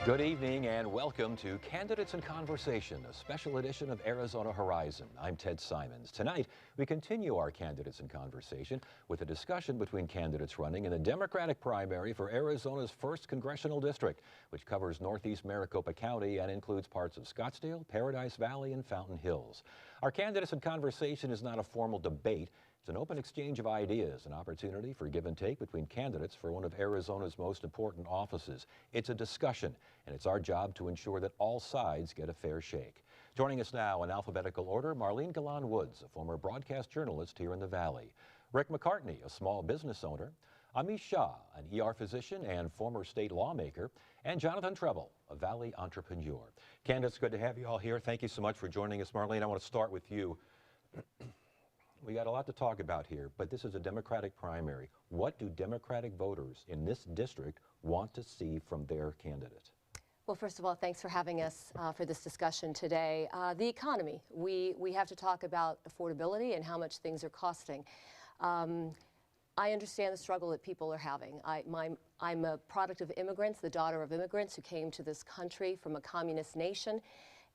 Good evening and welcome to Candidates in Conversation, a special edition of Arizona Horizon. I'm Ted Simons. Tonight, we continue our Candidates in Conversation with a discussion between candidates running in the Democratic primary for Arizona's 1st Congressional District, which covers northeast Maricopa County and includes parts of Scottsdale, Paradise Valley, and Fountain Hills. Our Candidates in Conversation is not a formal debate. It's an open exchange of ideas, an opportunity for give and take between candidates for one of Arizona's most important offices. It's a discussion, and it's our job to ensure that all sides get a fair shake. Joining us now in alphabetical order, Marlene Galan Woods, a former broadcast journalist here in the Valley. Rick McCartney, a small business owner. Amish Shah, an ER physician and former state lawmaker. And Jonathan Treble, a Valley entrepreneur. Candidates, good to have you all here. Thank you so much for joining us. Marlene, I want to start with you. We got a lot to talk about here, but this is a Democratic primary. What do Democratic voters in this district want to see from their candidate? Well, first of all, thanks for having us for this discussion today. The economy. We have to talk about affordability and how much things are costing. I understand the struggle that people are having. I'm a product of immigrants, the daughter of immigrants who came to this country from a communist nation,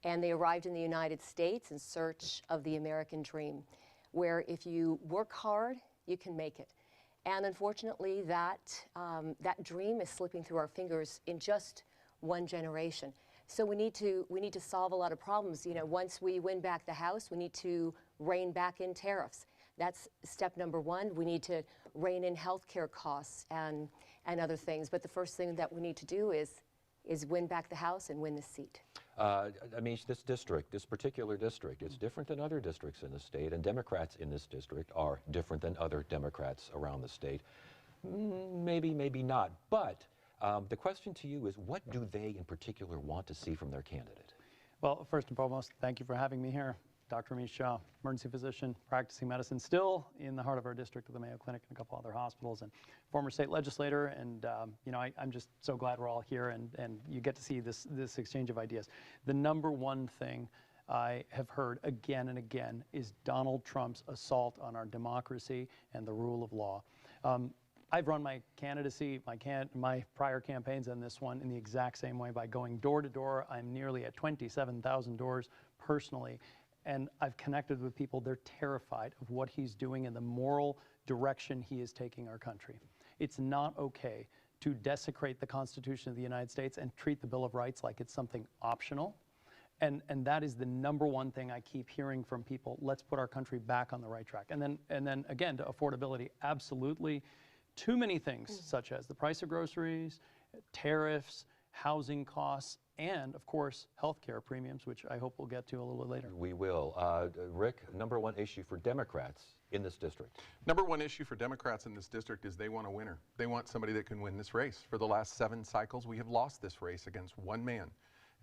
and they arrived in the United States in search of the American dream, where if you work hard, you can make it. And unfortunately, that dream is slipping through our fingers in just one generation. So we need to solve a lot of problems. You know, once we win back the House, we need to rein back in tariffs. That's step number one. We need to rein in healthcare costs and other things. But the first thing that we need to do is win back the House and win the seat. I mean, this particular district, it's different than other districts in the state, and Democrats in this district are different than other Democrats around the state. Maybe, maybe not. But the question to you is, what do they in particular want to see from their candidate? Well, first and foremost, thank you for having me here. Dr. Amish Shah, emergency physician, practicing medicine, still in the heart of our district with the Mayo Clinic and a couple other hospitals, and former state legislator. And you know, I'm just so glad we're all here, and you get to see this exchange of ideas. The number one thing I have heard again and again is Donald Trump's assault on our democracy and the rule of law. I've run my candidacy, my prior campaigns and this one in the exact same way by going door to door. I'm nearly at 27,000 doors personally. And I've connected with people. They're terrified of what he's doing and the moral direction he is taking our country. It's not okay to desecrate the Constitution of the United States and treat the Bill of Rights like it's something optional. And that is the number one thing I keep hearing from people. Let's put our country back on the right track. And then again, to affordability, absolutely. Too many things, such as the price of groceries, tariffs, housing costs, and, of course, healthcare premiums, which I hope we'll get to a little later. We will. Rick, number one issue for Democrats in this district? Number one issue for Democrats in this district is they want a winner. They want somebody that can win this race. For the last 7 cycles, we have lost this race against one man.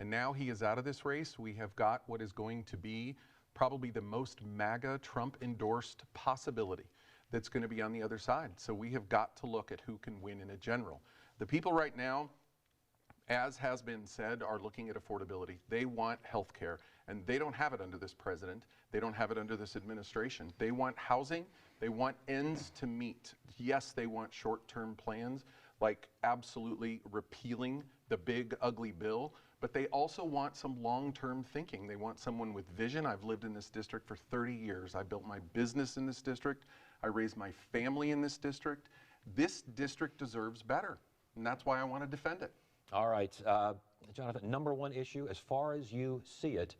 And now he is out of this race. We have got what is going to be probably the most MAGA Trump-endorsed possibility that's going to be on the other side. So we have got to look at who can win in a general. The people right now, as has been said, are looking at affordability. They want health care, and they don't have it under this president. They don't have it under this administration. They want housing. They want ends to meet. Yes, they want short-term plans, like absolutely repealing the big, ugly bill, but they also want some long-term thinking. They want someone with vision. I've lived in this district for 30 years. I built my business in this district. I raised my family in this district. This district deserves better, and that's why I want to defend it. All right, Jonathan, number one issue, as far as you see it,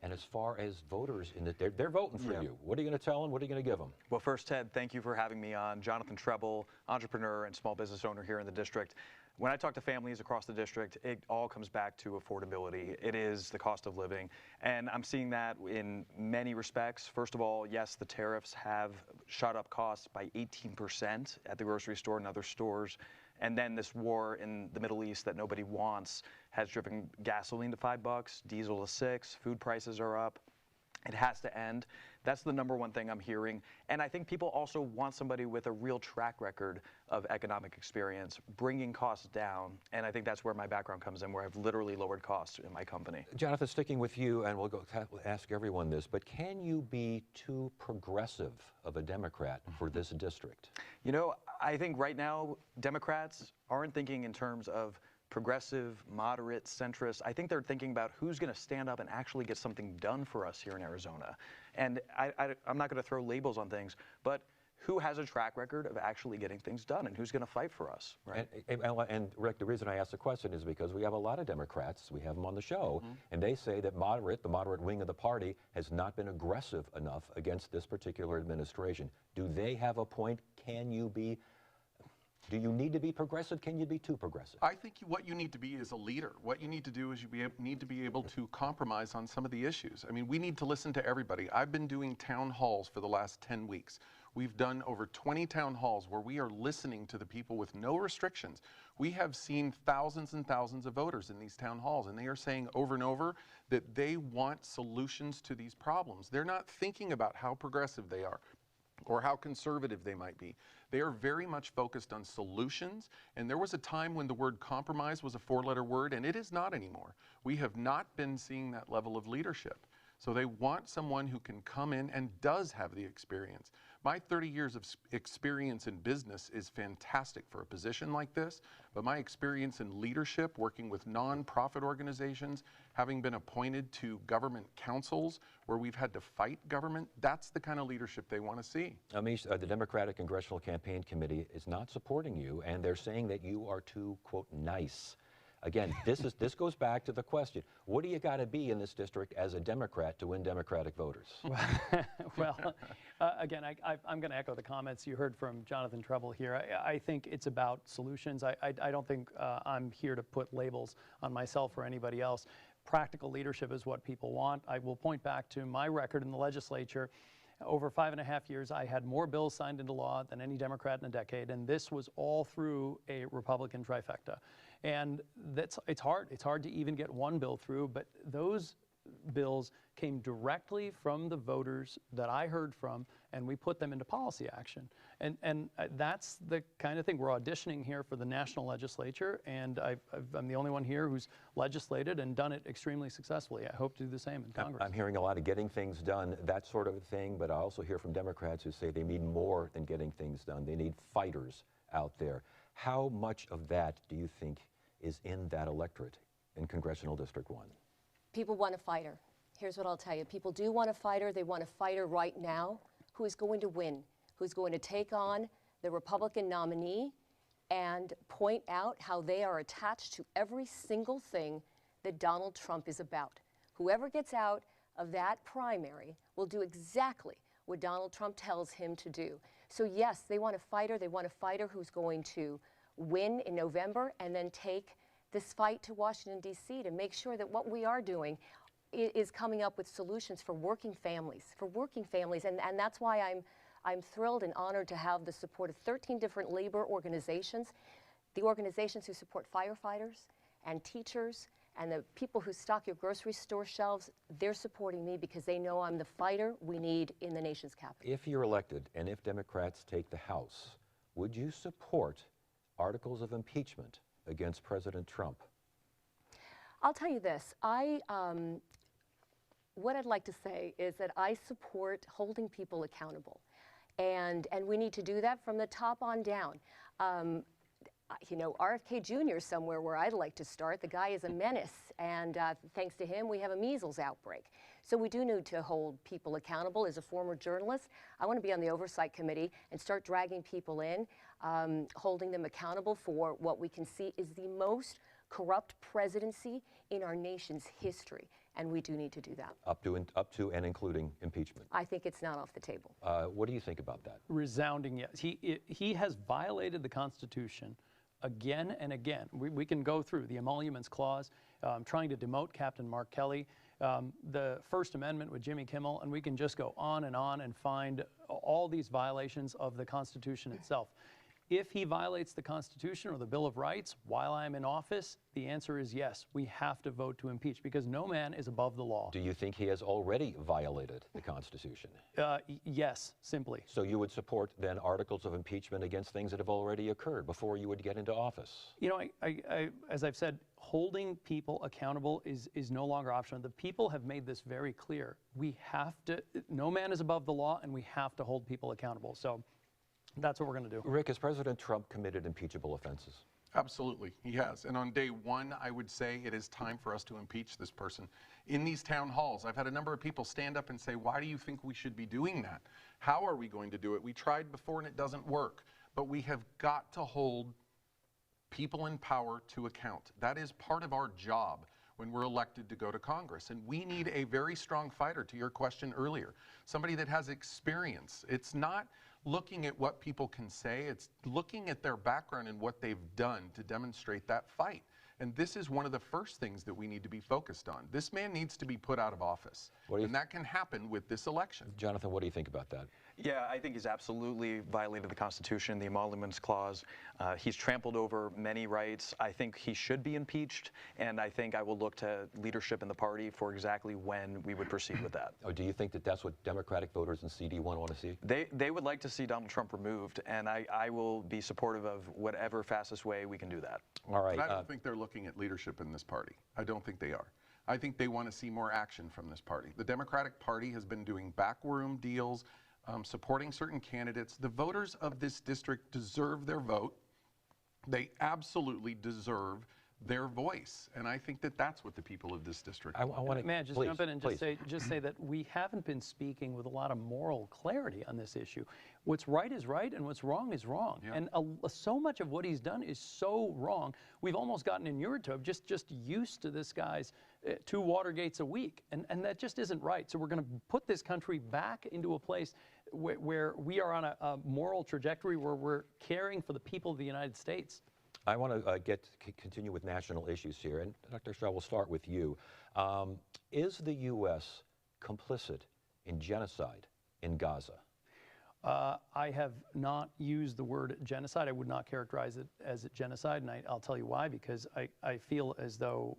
and as far as voters, they're voting for you. What are you going to tell them? What are you going to give them? Well, first, Ted, thank you for having me on. Jonathan Treble, entrepreneur and small business owner here in the district. When I talk to families across the district, it all comes back to affordability. It is the cost of living. And I'm seeing that in many respects. First of all, yes, the tariffs have shot up costs by 18% at the grocery store and other stores. And then this war in the Middle East that nobody wants has driven gasoline to $5, diesel to $6, food prices are up. It has to end. That's the number one thing I'm hearing. And I think people also want somebody with a real track record of economic experience, bringing costs down. And I think that's where my background comes in, where I've literally lowered costs in my company. Jonathan, sticking with you, and we'll ask everyone this, but can you be too progressive of a Democrat for this district? You know, I think right now Democrats aren't thinking in terms of progressive, moderate, centrist. I think they're thinking about who's going to stand up and actually get something done for us here in Arizona. And I'm not going to throw labels on things, but who has a track record of actually getting things done and who's going to fight for us, right? And Rick, the reason I asked the question is because we have a lot of Democrats, we have them on the show, and they say that the moderate wing of the party has not been aggressive enough against this particular administration. Do they have a point? Do you need to be progressive? Can you be too progressive? I think what you need to be is a leader. What you need to do is need to be able to compromise on some of the issues. I mean, we need to listen to everybody. I've been doing town halls for the last 10 weeks. We've done over 20 town halls where we are listening to the people with no restrictions. We have seen thousands and thousands of voters in these town halls, and they are saying over and over that they want solutions to these problems. They're not thinking about how progressive they are or how conservative they might be. They are very much focused on solutions, and there was a time when the word compromise was a 4-letter word, and it is not anymore. We have not been seeing that level of leadership. So they want someone who can come in and does have the experience. My 30 years of experience in business is fantastic for a position like this, but my experience in leadership, working with nonprofit organizations, having been appointed to government councils where we've had to fight government, that's the kind of leadership they want to see. Amish, the Democratic Congressional Campaign Committee is not supporting you, and they're saying that you are too, quote, nice. Again, this goes back to the question, what do you got to be in this district as a Democrat to win Democratic voters? Well, again, I'm going to echo the comments you heard from Jonathan Treble here. I think it's about solutions. I don't think I'm here to put labels on myself or anybody else. Practical leadership is what people want. I will point back to my record in the legislature. Over 5.5 years, I had more bills signed into law than any Democrat in a decade, and this was all through a Republican trifecta. And it's hard. It's hard to even get one bill through, but those bills came directly from the voters that I heard from, and we put them into policy action. And that's the kind of thing. We're auditioning here for the national legislature, and I'm the only one here who's legislated and done it extremely successfully. I hope to do the same in Congress. I'm hearing a lot of getting things done, that sort of thing, but I also hear from Democrats who say they need more than getting things done. They need fighters out there. How much of that do you think is in that electorate in Congressional District 1? People want a fighter. Here's what I'll tell you. People do want a fighter. They want a fighter right now who is going to win, who's going to take on the Republican nominee and point out how they are attached to every single thing that Donald Trump is about. Whoever gets out of that primary will do exactly what Donald Trump tells him to do. So yes, they want a fighter. They want a fighter who's going to win in November and then take this fight to Washington, D.C. to make sure that what we are doing is coming up with solutions for working families, and that's why I'm thrilled and honored to have the support of 13 different labor organizations, the organizations who support firefighters and teachers and the people who stock your grocery store shelves. They're supporting me because they know I'm the fighter we need in the nation's capital. If you're elected and if Democrats take the House, would you support articles of impeachment against President Trump? I'll tell you this. What I'd like to say is that I support holding people accountable, and we need to do that from the top on down. You know, RFK Jr. is somewhere where I'd like to start. The guy is a menace, and thanks to him, we have a measles outbreak. So we do need to hold people accountable. As a former journalist, I want to be on the oversight committee and start dragging people in, holding them accountable for what we can see is the most corrupt presidency in our nation's history, and we do need to do that. Up to and including impeachment. I think it's not off the table. What do you think about that? Resounding yes. He has violated the Constitution again and again. We can go through the emoluments clause, trying to demote Captain Mark Kelly, the First Amendment with Jimmy Kimmel, and we can just go on and find all these violations of the Constitution itself. If he violates the Constitution or the Bill of Rights while I'm in office, the answer is yes. We have to vote to impeach because no man is above the law. Do you think he has already violated the Constitution? Yes, simply. So you would support then articles of impeachment against things that have already occurred before you would get into office? You know, as I've said, holding people accountable is no longer optional. The people have made this very clear. We have to, no man is above the law, and we have to hold people accountable. So that's what we're going to do. Rick, has President Trump committed impeachable offenses? Absolutely, he has. And on day one, I would say it is time for us to impeach this person. In these town halls, I've had a number of people stand up and say, why do you think we should be doing that? How are we going to do it? We tried before and it doesn't work. But we have got to hold people in power to account. That is part of our job when we're elected to go to Congress. And we need a very strong fighter, to your question earlier, somebody that has experience. It's not looking at what people can say, it's looking at their background and what they've done to demonstrate that fight. And this is one of the first things that we need to be focused on. This man needs to be put out of office. And that can happen with this election. Jonathan, what do you think about that? Yeah, I think he's absolutely violated the Constitution, the Emoluments Clause. He's trampled over many rights. I think he should be impeached, and I think I will look to leadership in the party for exactly when we would proceed with that. Or do you think that that's what Democratic voters in CD1 want to see? They would like to see Donald Trump removed, and I will be supportive of whatever fastest way we can do that. All right. But I don't think they're looking at leadership in this party. I don't think they are. I think they want to see more action from this party. The Democratic Party has been doing backroom deals, supporting certain candidates. The voters of this district deserve their vote. They absolutely deserve their voice, and I think that that's what the people of this district want. May I just jump in and just say that we haven't been speaking with a lot of moral clarity on this issue. What's right is right, and what's wrong is wrong. Yeah. And so much of what he's done is so wrong. We've almost gotten inured to, just used to this guy's 2 Watergates a week, and that just isn't right. So we're going to put this country back into a place where we are on a moral trajectory where we're caring for the people of the United States. I want to continue with national issues here, and Dr. Shaw, we'll start with you. Is the U.S. complicit in genocide in Gaza? I have not used the word genocide. I would not characterize it as a genocide, and I'll tell you why, because I feel as though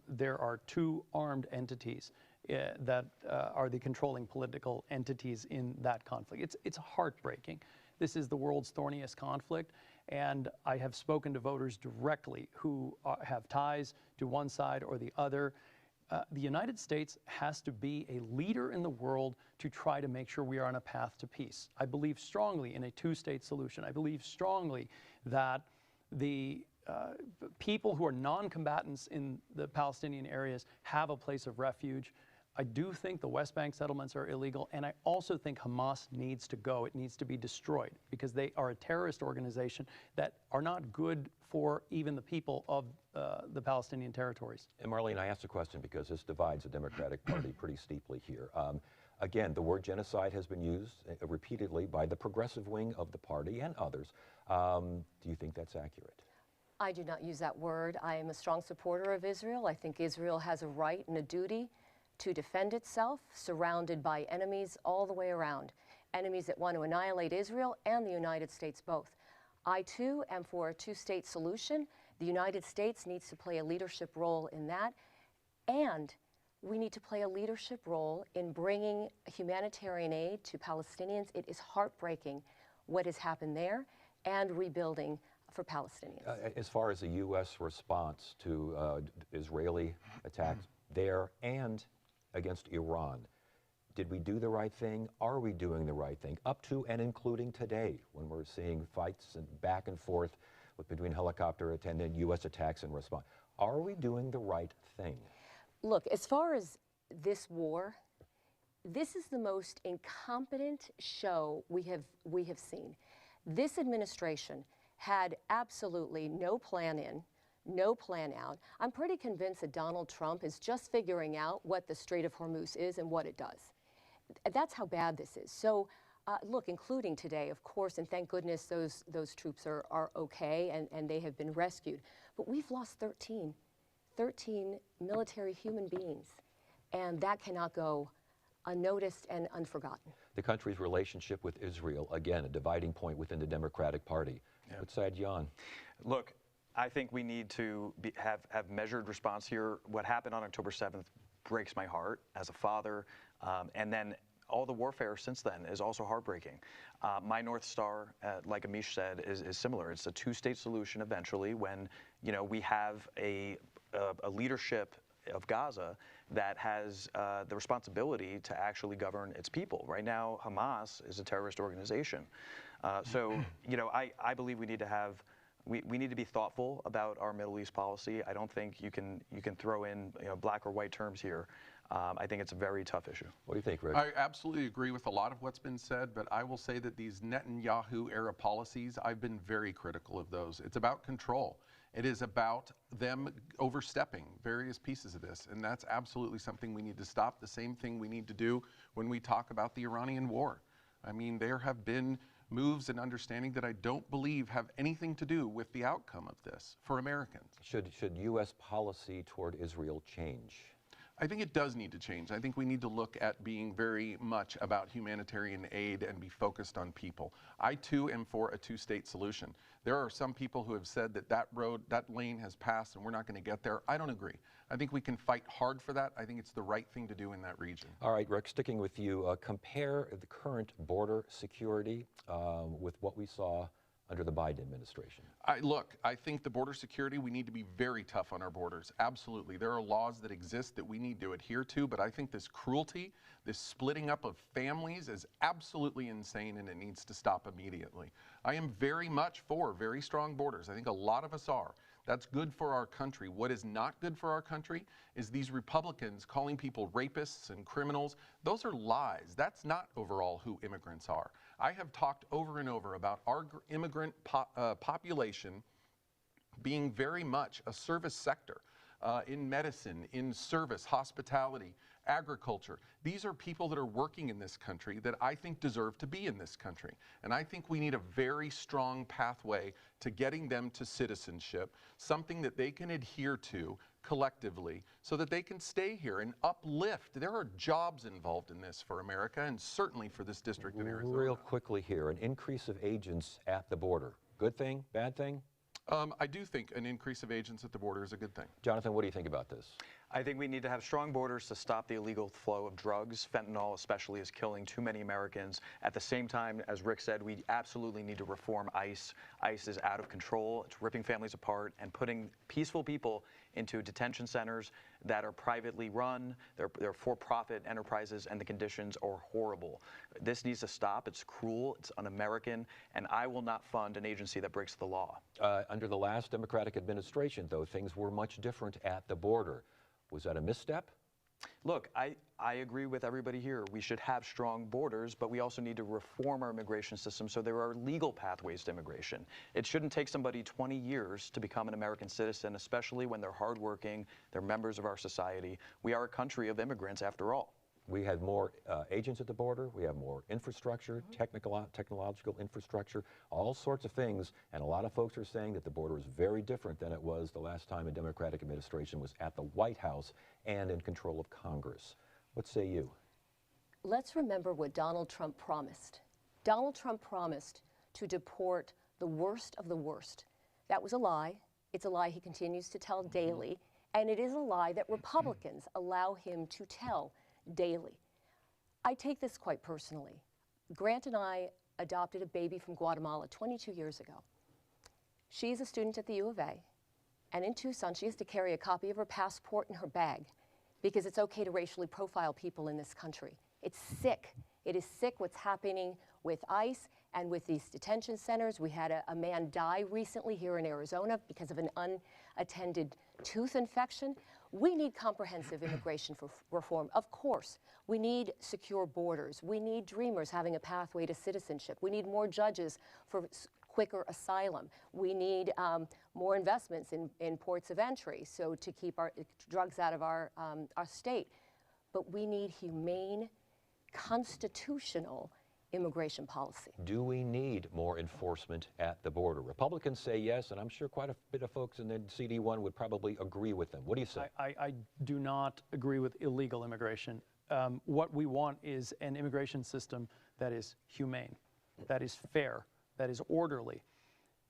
there are 2 armed entities that are the controlling political entities in that conflict. It's heartbreaking. This is the world's thorniest conflict, and I have spoken to voters directly who have ties to one side or the other. The United States has to be a leader in the world to try to make sure we are on a path to peace. I believe strongly in a 2-state solution. I believe strongly that the people who are non-combatants in the Palestinian areas have a place of refuge. I do think the West Bank settlements are illegal, and I also think Hamas needs to go. It needs to be destroyed because they are a terrorist organization that are not good for even the people of the Palestinian territories. And Marlene, I asked a question because this divides the Democratic Party pretty steeply here. Again, the word genocide has been used repeatedly by the progressive wing of the party and others. Do you think that's accurate? I do not use that word. I am a strong supporter of Israel. I think Israel has a right and a duty to defend itself, surrounded by enemies all the way around, enemies that want to annihilate Israel and the United States both. I, too, am for a 2-state solution. The United States needs to play a leadership role in that, and we need to play a leadership role in bringing humanitarian aid to Palestinians. It is heartbreaking what has happened there, and rebuilding for Palestinians. As far as the U.S. response to Israeli attacks there and against Iran, did we do the right thing? Are we doing the right thing? Up to and including today, when we're seeing fights and back and forth between helicopter attendant U.S. attacks in response. Are we doing the right thing? Look, as far as this war, this is the most incompetent show we have seen. This administration had absolutely no plan in, no plan out. I'm pretty convinced that Donald Trump is just figuring out what the Strait of Hormuz is and what it does. That's how bad this is. So, look, including today, of course, and thank goodness those troops are okay and they have been rescued. But we've lost 13 military human beings, and that cannot go unnoticed and unforgotten. The country's relationship with Israel, again, a dividing point within the Democratic Party. Yeah. What side, Jan? Look, I think we need to have measured response here. What happened on October 7th breaks my heart as a father, and then all the warfare since then is also heartbreaking. My North Star, like Amish said, is similar. It's a 2-state solution eventually when, you know, we have a leadership of Gaza that has the responsibility to actually govern its people. Right now, Hamas is a terrorist organization. So, you know, I believe we need to have we need to be thoughtful about our Middle East policy. I don't think you can throw in black or white terms here. I think it's a very tough issue. What do you think, Rick? I absolutely agree with a lot of what's been said, but I will say that these Netanyahu-era policies, I've been very critical of those. It's about control. It is about them overstepping various pieces of this, and that's absolutely something we need to stop. The same thing we need to do when we talk about the Iranian war. I mean, there have been moves and understanding that I don't believe have anything to do with the outcome of this for Americans. Should U.S. policy toward Israel change? I think it does need to change. I think we need to look at being very much about humanitarian aid and be focused on people. I too am for a two-state solution. There are some people who have said that that lane has passed and we're not going to get there. I don't agree. I think we can fight hard for that. I think it's the right thing to do in that region. All right, Rick, sticking with you, compare the current border security with what we saw under the Biden administration. Look, I think the border security, we need to be very tough on our borders. Absolutely. There are laws that exist that we need to adhere to, but I think this cruelty, this splitting up of families is absolutely insane and it needs to stop immediately. I am very much for very strong borders. I think a lot of us are. That's good for our country. What is not good for our country is these Republicans calling people rapists and criminals. Those are lies. That's not overall who immigrants are. I have talked over and over about our immigrant population being very much a service sector in medicine, in service, hospitality, agriculture. These are people that are working in this country that I think deserve to be in this country. And I think we need a very strong pathway to getting them to citizenship, something that they can adhere to collectively so that they can stay here and uplift. There are jobs involved in this for America and certainly for this district in Arizona. Real quickly here, an increase of agents at the border. Good thing, bad thing? I do think an increase of agents at the border is a good thing. Jonathan, what do you think about this? I think we need to have strong borders to stop the illegal flow of drugs. Fentanyl especially is killing too many Americans. At the same time, as Rick said, we absolutely need to reform ICE. ICE is out of control. It's ripping families apart and putting peaceful people into detention centers that are privately run. They're for-profit enterprises, and the conditions are horrible. This needs to stop. It's cruel. It's un-American, and I will not fund an agency that breaks the law. Under the last Democratic administration, though, things were much different at the border. Was that a misstep? Look, I agree with everybody here. We should have strong borders, but we also need to reform our immigration system so there are legal pathways to immigration. It shouldn't take somebody 20 years to become an American citizen, especially when they're hardworking, they're members of our society. We are a country of immigrants after all. We had more agents at the border. We have more infrastructure, technological infrastructure, all sorts of things. And a lot of folks are saying that the border is very different than it was the last time a Democratic administration was at the White House and in control of Congress. What say you? Let's remember what Donald Trump promised. Donald Trump promised to deport the worst of the worst. That was a lie. It's a lie he continues to tell daily. And it is a lie that Republicans allow him to tell daily. I take this quite personally. Grant and I adopted a baby from Guatemala 22 years ago. She's a student at the U of A, and in Tucson she has to carry a copy of her passport in her bag because it's okay to racially profile people in this country. It's sick. It is sick what's happening with ICE and with these detention centers. We had a man die recently here in Arizona because of an unattended tooth infection. We need comprehensive immigration reform. Of course, we need secure borders. We need dreamers having a pathway to citizenship. We need more judges for quicker asylum. We need more investments in ports of entry, so to keep our drugs out of our state. But we need humane, constitutional immigration policy. Do we need more enforcement at the border? Republicans say yes, and I'm sure quite a bit of folks in the CD1 would probably agree with them. What do you say? I do not agree with illegal immigration. What we want is an immigration system that is humane, that is fair, that is orderly.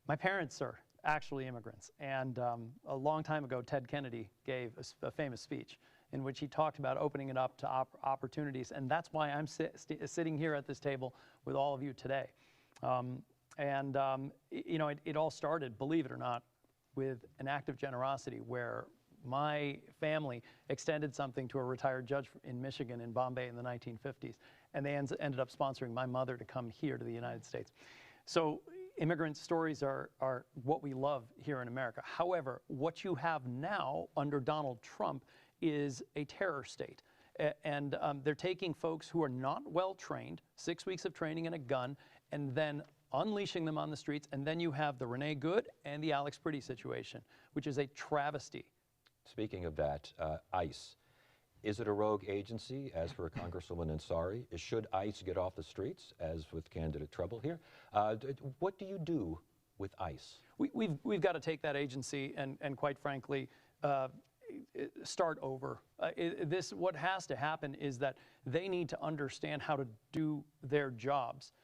My parents are actually immigrants, and a long time ago, Ted Kennedy gave a famous speech in which he talked about opening it up to opportunities, and that's why I'm sitting here at this table with all of you today. You know, it all started, believe it or not, with an act of generosity where my family extended something to a retired judge in Michigan in Bombay in the 1950s, and they ended up sponsoring my mother to come here to the United States. So Immigrant stories are what we love here in America. However, what you have now under Donald Trump is a terror state. And they're taking folks who are not well trained, 6 weeks of training in a gun, and then unleashing them on the streets. And then you have the Renee Good and the Alex Priddy situation, which is a travesty. Speaking of that, ICE. Is it a rogue agency, as for Congresswoman Ansari? Should ICE get off the streets, as with candidate Treble here? What do you do with ICE? We've got to take that agency and quite frankly, start over. What has to happen is that they need to understand how to do their jobs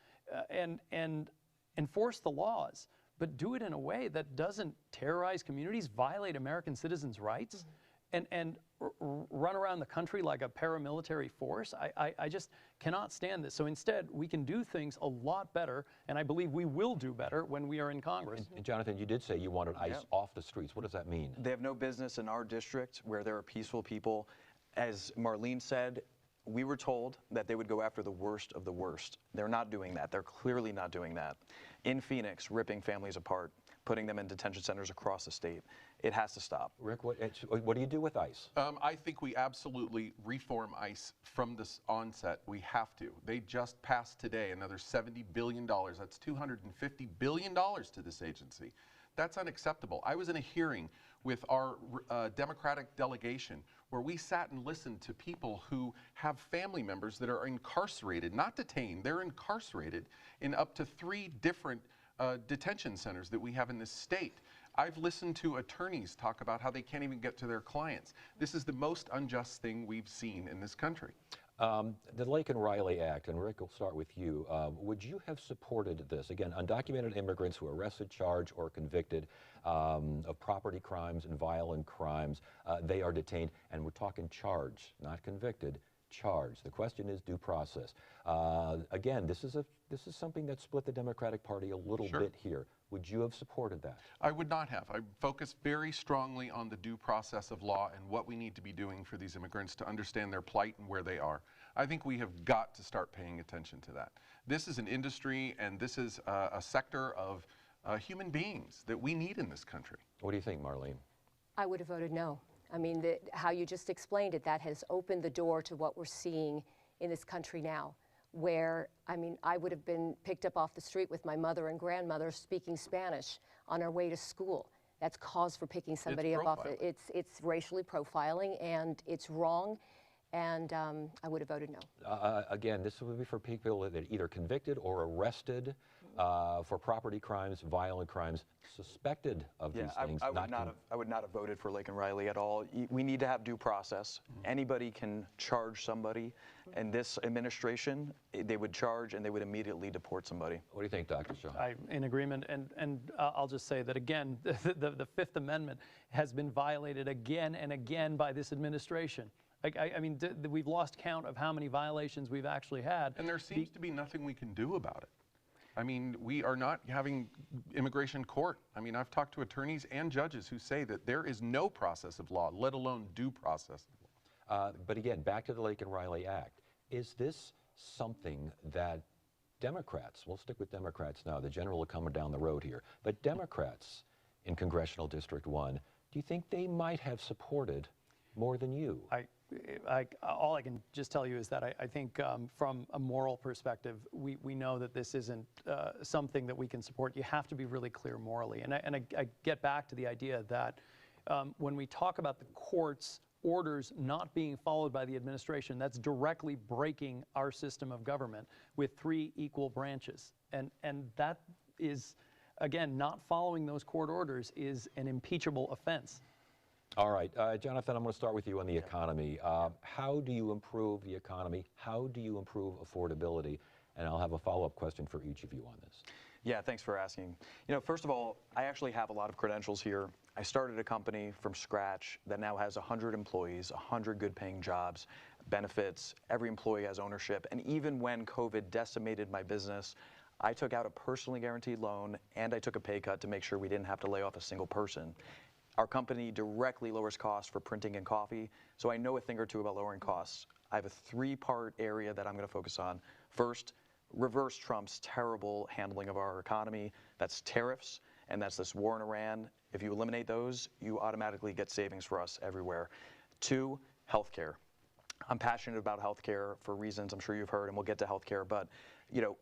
and enforce the laws, but do it in a way that doesn't terrorize communities, violate American citizens' rights, and run around the country like a paramilitary force. I just cannot stand this. So instead, we can do things a lot better, and I believe we will do better when we are in Congress. And Jonathan, you did say you wanted ICE off the streets. What does that mean? They have no business in our district where there are peaceful people. As Marlene said, we were told that they would go after the worst of the worst. They're not doing that. They're clearly not doing that. In Phoenix, ripping families apart, putting them in detention centers across the state. It has to stop. Rick, what do you do with ICE? I think we absolutely reform ICE from this onset. We have to. They just passed today another $70 billion. That's $250 billion to this agency. That's unacceptable. I was in a hearing with our Democratic delegation where we sat and listened to people who have family members that are incarcerated, not detained, they're incarcerated in up to 3 different detention centers that we have in this state. I've listened to attorneys talk about how they can't even get to their clients. This is the most unjust thing we've seen in this country. The Laken Riley Act, and Rick, we'll start with you. Would you have supported this? Again, undocumented immigrants who are arrested, charged, or convicted of property crimes and violent crimes, they are detained, and we're talking charged, not convicted, charged. The question is due process. Again, this is something that split the Democratic Party a little bit here. Would you have supported that? I would not have. I focus very strongly on the due process of law and what we need to be doing for these immigrants to understand their plight and where they are. I think we have got to start paying attention to that. This is an industry and this is a sector of human beings that we need in this country. What do you think, Marlene? I would have voted no. I mean, how you just explained it, that has opened the door to what we're seeing in this country now, where, I mean, I would have been picked up off the street with my mother and grandmother speaking Spanish on our way to school. That's cause for picking somebody up off. It's racially profiling, and it's wrong, and I would have voted no. Again, this would be for people that are either convicted or arrested for property crimes, violent crimes, suspected of these things. I would not have voted for Laken Riley at all. We need to have due process. Anybody can charge somebody. And this administration, they would charge and they would immediately deport somebody. What do you think, Dr. Shaw? I'm in agreement. And I'll just say that, again, the Fifth Amendment has been violated again and again by this administration. I mean, we've lost count of how many violations we've actually had. And there seems to be nothing we can do about it. I mean, we are not having immigration court. I mean, I've talked to attorneys and judges who say that there is no process of law, let alone due process of law. But again, back to the Laken Riley Act. Is this something that Democrats, we'll stick with Democrats now, the general will come down the road here, but Democrats in Congressional District 1, do you think they might have supported more than you? All I can just tell you is that I think from a moral perspective, we know that this isn't something that we can support. You have to be really clear morally. And I get back to the idea that when we talk about the court's orders not being followed by the administration, that's directly breaking our system of government with 3 equal branches. And that is, again, not following those court orders is an impeachable offense. All right, Jonathan, I'm going to start with you on the economy. How do you improve the economy? How do you improve affordability? And I'll have a follow-up question for each of you on this. Yeah, thanks for asking. You know, first of all, I actually have a lot of credentials here. I started a company from scratch that now has 100 employees, 100 good-paying jobs, benefits. Every employee has ownership. And even when COVID decimated my business, I took out a personally guaranteed loan and I took a pay cut to make sure we didn't have to lay off a single person. Our company directly lowers costs for printing and coffee, so I know a thing or two about lowering costs. I have a 3-part area that I'm going to focus on. First, reverse Trump's terrible handling of our economy. That's tariffs, and that's this war in Iran. If you eliminate those, you automatically get savings for us everywhere. 2, healthcare. I'm passionate about healthcare for reasons I'm sure you've heard, and we'll get to healthcare, but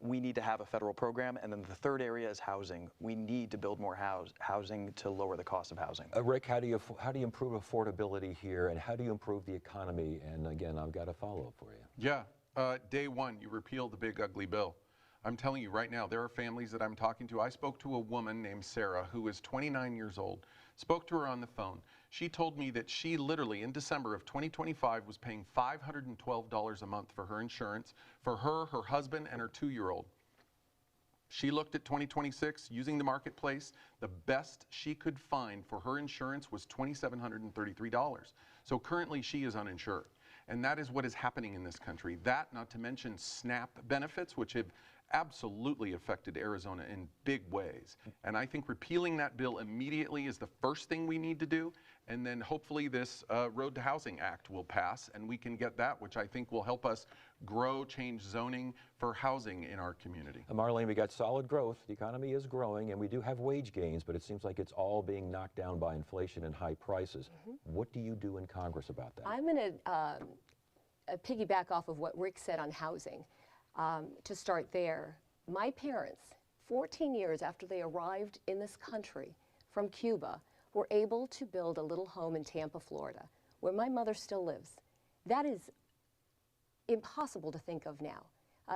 we need to have a federal program. And then the third area is housing. We need to build more housing to lower the cost of housing. Rick, how do you improve affordability here, and how do you improve the economy? And again, I've got a follow-up for you. Yeah, day one, you repeal the big ugly bill. I'm telling you right now, there are families that I'm talking to. I spoke to a woman named Sarah who is 29 years old. Spoke to her on the phone. She told me that she literally, in December of 2025, was paying $512 a month for her insurance for her, her husband, and her 2-year-old. She looked at 2026 using the marketplace. The best she could find for her insurance was $2,733. So currently she is uninsured. And that is what is happening in this country. That, not to mention SNAP benefits, which have absolutely affected Arizona in big ways. And I think repealing that bill immediately is the first thing we need to do. And then hopefully this Road to Housing Act will pass, and we can get that, which I think will help us grow, change zoning for housing in our community. Marlene, we got solid growth. The economy is growing, and we do have wage gains, but it seems like it's all being knocked down by inflation and high prices. What do you do in Congress about that? I'm going to piggyback off of what Rick said on housing. To start there, my parents, 14 years after they arrived in this country from Cuba, were able to build a little home in Tampa, Florida, where my mother still lives. That is impossible to think of now.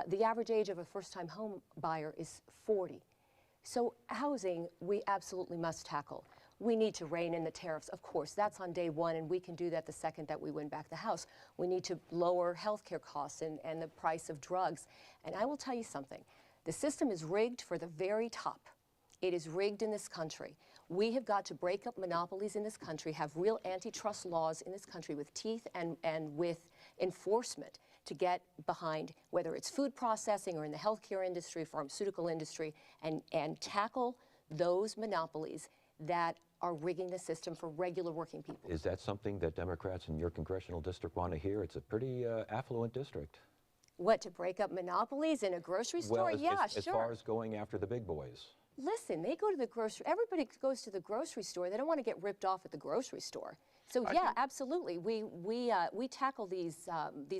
The average age of a first-time home buyer is 40. So housing, we absolutely must tackle. We need to rein in the tariffs, of course. That's on day one, and we can do that the second that we win back the House. We need to lower healthcare costs and the price of drugs. And I will tell you something. The system is rigged for the very top. It is rigged in this country. We have got to break up monopolies in this country, have real antitrust laws in this country with teeth and with enforcement to get behind, whether it's food processing or in the healthcare industry, pharmaceutical industry, and tackle those monopolies that are rigging the system for regular working people. Is that something that Democrats in your congressional district want to hear? It's a pretty affluent district. What, to break up monopolies in a grocery store? Well, Yeah, as sure. far as going after the big boys. Listen, they go to the grocery, everybody goes to the grocery store. They don't want to get ripped off at the grocery store. So yeah, absolutely. We tackle these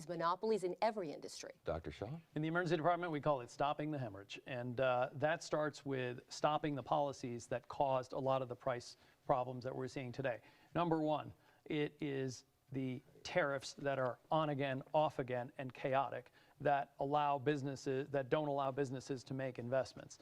monopolies in every industry. Dr. Shaw? In the emergency department, we call it stopping the hemorrhage. And that starts with stopping the policies that caused a lot of the price problems that we're seeing today. Number one, it is the tariffs that are on again, off again, and chaotic that don't allow businesses to make investments.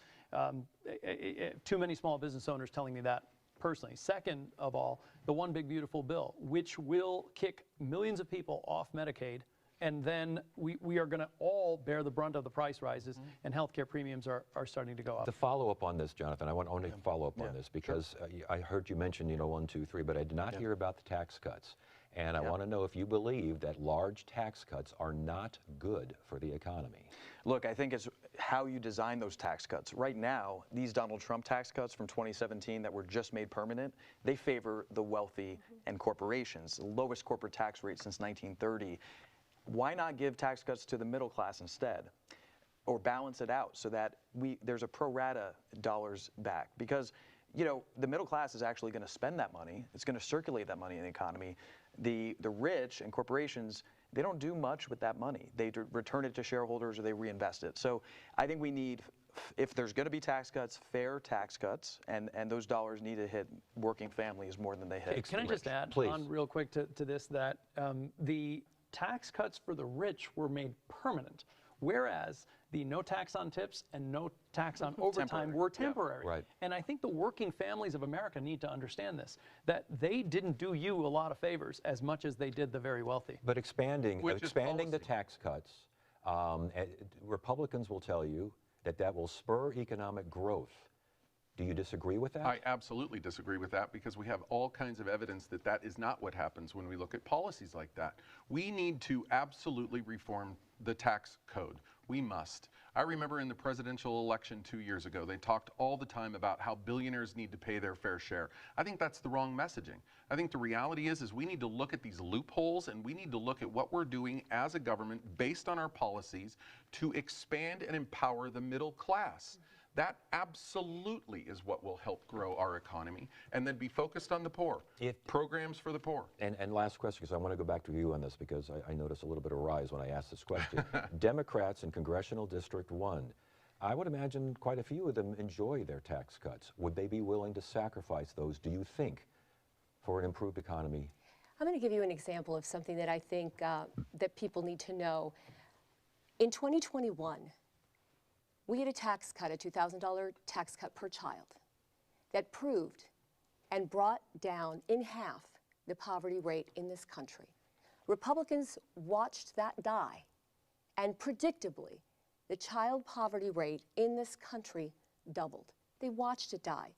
Too many small business owners telling me that personally. Second of all, the One Big Beautiful Bill, which will kick millions of people off Medicaid, and then we are going to all bear the brunt of the price rises, and healthcare premiums are starting to go up. To follow up on this, Jonathan, I want to follow up on this because I heard you mention, 1, 2, 3, but I did not hear about the tax cuts. And I want to know if you believe that large tax cuts are not good for the economy. Look, I think it's how you design those tax cuts. Right now, these Donald Trump tax cuts from 2017 that were just made permanent, they favor the wealthy and corporations, the lowest corporate tax rate since 1930. Why not give tax cuts to the middle class instead? Or balance it out so that there's a pro rata dollars back? Because, the middle class is actually going to spend that money. It's going to circulate that money in the economy. The rich and corporations, they don't do much with that money. They return it to shareholders or they reinvest it. So I think we need, if there's going to be tax cuts, fair tax cuts, and those dollars need to hit working families more than they hit. Can I just add on real quick to this that the tax cuts for the rich were made permanent, whereas the no tax on tips and no tax on overtime were temporary. Yeah, right. And I think the working families of America need to understand this, that they didn't do you a lot of favors as much as they did the very wealthy. But expanding the tax cuts, Republicans will tell you that will spur economic growth. Do you disagree with that? I absolutely disagree with that because we have all kinds of evidence that is not what happens when we look at policies like that. We need to absolutely reform the tax code. We must. I remember in the presidential election 2 years ago, they talked all the time about how billionaires need to pay their fair share. I think that's the wrong messaging. I think the reality is we need to look at these loopholes, and we need to look at what we're doing as a government based on our policies to expand and empower the middle class. That absolutely is what will help grow our economy, and then be focused on the poor. Programs for the poor. And last question, because I want to go back to you on this, because I noticed a little bit of rise when I asked this question. Democrats in Congressional District 1, I would imagine quite a few of them enjoy their tax cuts. Would they be willing to sacrifice those, do you think, for an improved economy? I'm going to give you an example of something that I think that people need to know. In 2021, we had a tax cut, a $2,000 tax cut per child, that proved and brought down in half the poverty rate in this country. Republicans watched that die, and predictably, the child poverty rate in this country doubled. They watched it die.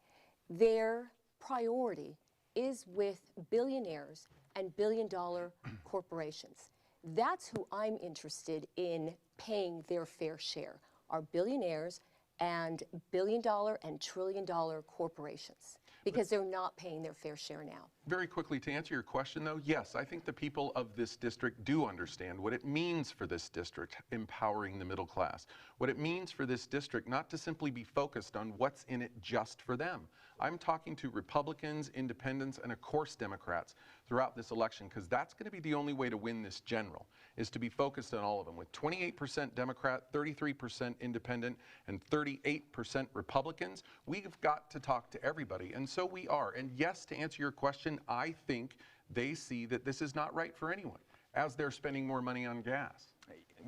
Their priority is with billionaires and billion-dollar corporations. That's who I'm interested in paying their fair share, are billionaires and billion-dollar and trillion-dollar corporations, because they're not paying their fair share now. Very quickly, to answer your question, though, yes, I think the people of this district do understand what it means for this district empowering the middle class, what it means for this district not to simply be focused on what's in it just for them. I'm talking to Republicans, independents, and of course Democrats throughout this election, because that's going to be the only way to win this general, is to be focused on all of them. With 28% Democrat, 33% independent, and 38% Republicans, we've got to talk to everybody, and so we are. And yes, to answer your question, I think they see that this is not right for anyone, as they're spending more money on gas.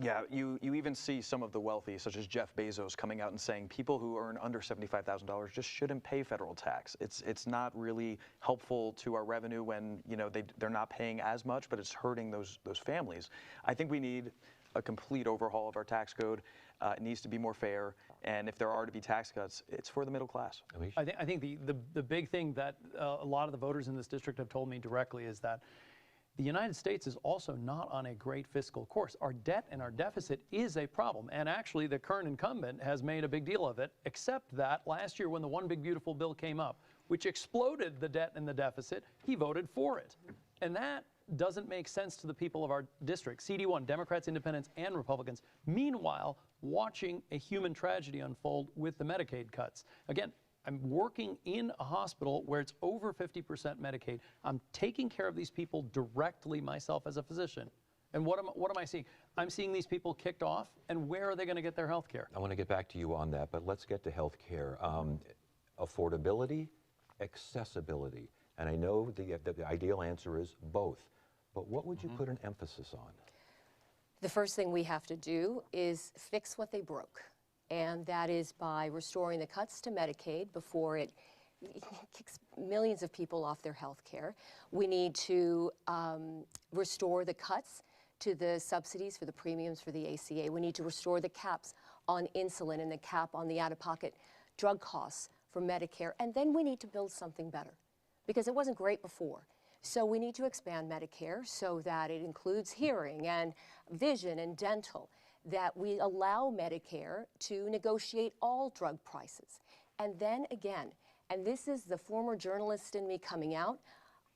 Yeah, you even see some of the wealthy, such as Jeff Bezos, coming out and saying people who earn under $75,000 just shouldn't pay federal tax. It's not really helpful to our revenue when they're not paying as much, but it's hurting those families. I think we need a complete overhaul of our tax code. It needs to be more fair, and if there are to be tax cuts, it's for the middle class. I think the big thing that a lot of the voters in this district have told me directly is that the United States is also not on a great fiscal course. Our debt and our deficit is a problem, and actually the current incumbent has made a big deal of it, except that last year when the One Big Beautiful Bill came up, which exploded the debt and the deficit, he voted for it. And that doesn't make sense to the people of our district. CD1, Democrats, Independents, and Republicans, meanwhile, watching a human tragedy unfold with the Medicaid cuts. Again, I'm working in a hospital where it's over 50% Medicaid. I'm taking care of these people directly myself as a physician. And what am I seeing? I'm seeing these people kicked off, and where are they going to get their health care? I want to get back to you on that, but let's get to health care. Affordability, accessibility. And I know the ideal answer is both. But what would you put an emphasis on? The first thing we have to do is fix what they broke. And that is by restoring the cuts to Medicaid before it kicks millions of people off their health care. We need to restore the cuts to the subsidies for the premiums for the ACA. We need to restore the caps on insulin and the cap on the out-of-pocket drug costs for Medicare. And then we need to build something better, because it wasn't great before. So we need to expand Medicare so that it includes hearing and vision and dental, that we allow Medicare to negotiate all drug prices. And then again, and this is the former journalist in me coming out,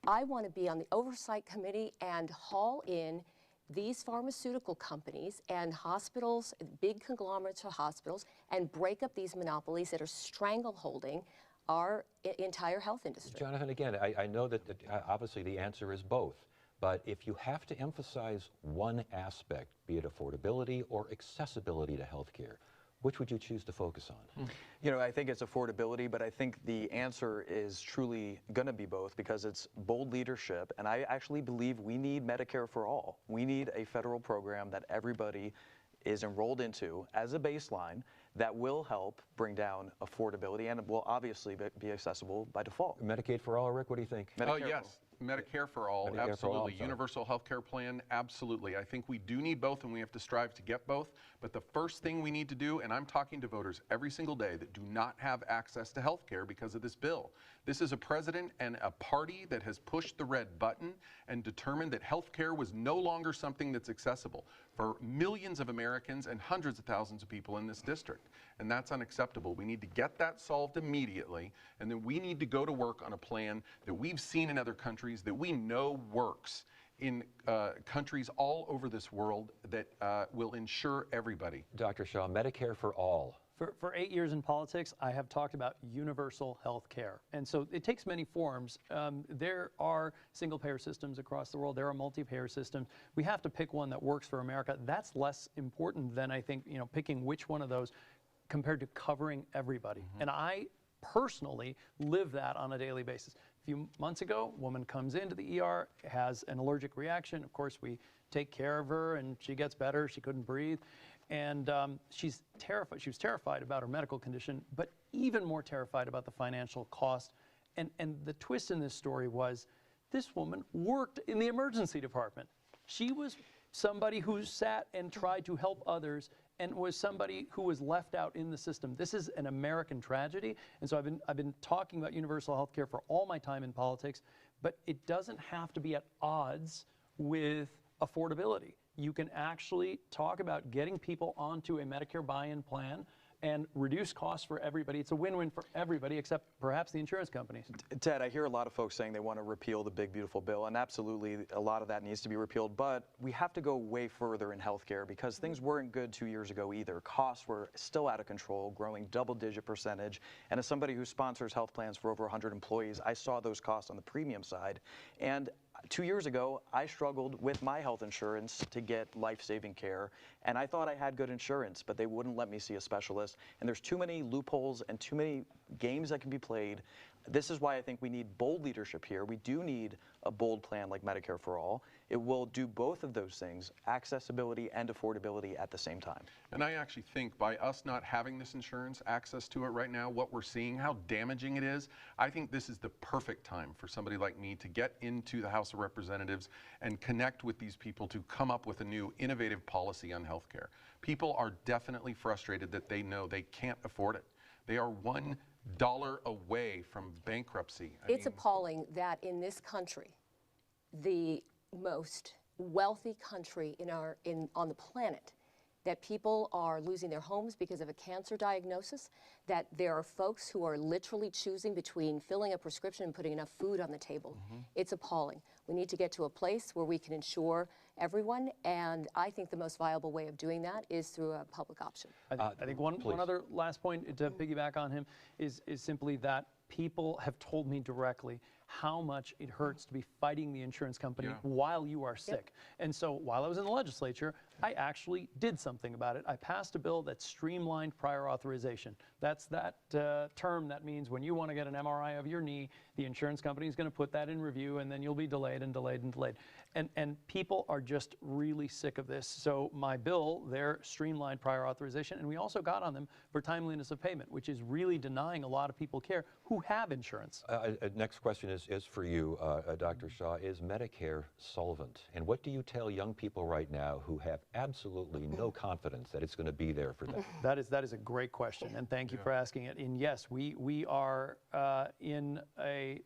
I want to be on the oversight committee and haul in these pharmaceutical companies and hospitals, big conglomerates of hospitals, and break up these monopolies that are strangleholding our entire health industry. Jonathan, again, I know that obviously the answer is both, but if you have to emphasize one aspect, be it affordability or accessibility to health care, which would you choose to focus on? I think it's affordability, but I think the answer is truly going to be both, because it's bold leadership, and I actually believe we need Medicare for all. We need a federal program that everybody is enrolled into as a baseline that will help bring down affordability, and it will obviously be accessible by default. Medicaid for all, Rick, what do you think? Oh, yes. Medicare for all, Medicare for all, absolutely. I'm sorry. Universal health care plan, absolutely. I think we do need both, and we have to strive to get both. But the first thing we need to do, and I'm talking to voters every single day that do not have access to health care because of this bill. This is a president and a party that has pushed the red button and determined that health care was no longer something that's accessible for millions of Americans and hundreds of thousands of people in this district. And that's unacceptable. We need to get that solved immediately, and then we need to go to work on a plan that we've seen in other countries that we know works in countries all over this world that will ensure everybody. Dr. Shaw, Medicare for all. For 8 years in politics, I have talked about universal health care. And so it takes many forms. There are single-payer systems across the world. There are multi-payer systems. We have to pick one that works for America. That's less important than, I think, picking which one of those compared to covering everybody. And I personally live that on a daily basis. A few months ago, a woman comes into the ER, has an allergic reaction. Of course, we take care of her, and she gets better. She couldn't breathe. And she's terrified. She was terrified about her medical condition, but even more terrified about the financial cost. And the twist in this story was this woman worked in the emergency department. She was somebody who sat and tried to help others and was somebody who was left out in the system. This is an American tragedy. And so I've been talking about universal health care for all my time in politics, but it doesn't have to be at odds with affordability. You can actually talk about getting people onto a Medicare buy-in plan and reduce costs for everybody. It's a win-win for everybody except perhaps the insurance companies. Ted, I hear a lot of folks saying they want to repeal the big, beautiful bill, and absolutely a lot of that needs to be repealed, but we have to go way further in healthcare because things weren't good 2 years ago either. Costs were still out of control, growing double-digit percentage, and as somebody who sponsors health plans for over 100 employees, I saw those costs on the premium side, and 2 years ago, I struggled with my health insurance to get life-saving care, and I thought I had good insurance, but they wouldn't let me see a specialist. And there's too many loopholes and too many games that can be played. This is why I think we need bold leadership here. We do need a bold plan like Medicare for All. It will do both of those things, accessibility and affordability at the same time. And I actually think by us not having this insurance access to it right now, what we're seeing, how damaging it is, I think this is the perfect time for somebody like me to get into the House of Representatives and connect with these people to come up with a new innovative policy on health care. People are definitely frustrated that they know they can't afford it. They are $1 away from bankruptcy. It's appalling that in this country, the most wealthy country on the planet, that people are losing their homes because of a cancer diagnosis, that there are folks who are literally choosing between filling a prescription and putting enough food on the table. It's appalling. We need to get to a place where we can insure everyone, and I think the most viable way of doing that is through a public option. I think one other last point to piggyback on him is simply that people have told me directly how much it hurts to be fighting the insurance company while you are sick. And so while I was in the legislature, I actually did something about it. I passed a bill that streamlined prior authorization. That's that term that means when you want to get an MRI of your knee, the insurance company is going to put that in review, and then you'll be delayed and delayed and delayed. And people are just really sick of this. So my bill there streamlined prior authorization, and we also got on them for timeliness of payment, which is really denying a lot of people care who have insurance. Next question is for you, Dr. Shaw. Is Medicare solvent? And what do you tell young people right now who have absolutely no confidence that it's going to be there for them? That is a great question, and thank you for asking it. And yes, we are in a